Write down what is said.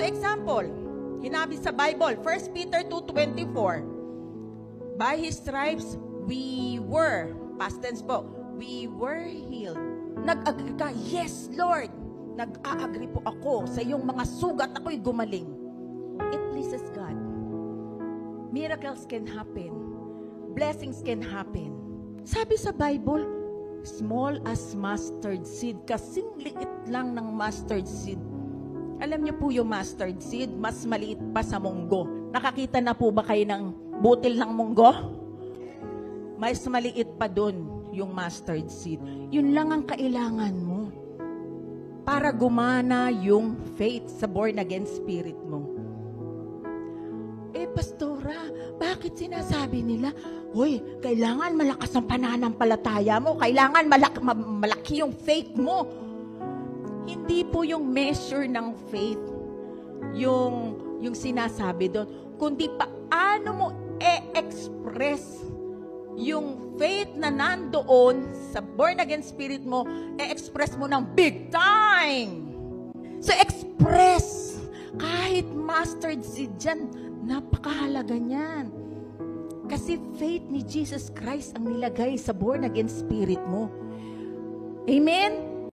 So example, hinabi sa Bible, 1 Peter 2:24, by His stripes, we were, past tense po, we were healed. Nag-agree ka, yes Lord, nag-a-agree po ako sa iyong mga sugat, ako'y gumaling. It pleases God. Miracles can happen. Blessings can happen. Sabi sa Bible, small as mustard seed, kasing liit lang ng mustard seed. Alam niyo po yung mustard seed, mas maliit pa sa munggo. Nakakita na po ba kayo ng butil ng munggo? Mas maliit pa dun yung mustard seed. Yun lang ang kailangan mo para gumana yung faith sa born again spirit mo. Pastora, bakit sinasabi nila, hoy, kailangan malakas ang pananampalataya mo, kailangan malaki yung faith mo. Hindi po yung measure ng faith yung sinasabi doon, kundi paano mo e-express yung faith na nandoon sa born again spirit mo, e-express mo ng big time. So express, kahit mustard seed dyan, napakahalaga niyan. Kasi faith ni Jesus Christ ang nilagay sa born again spirit mo. Amen?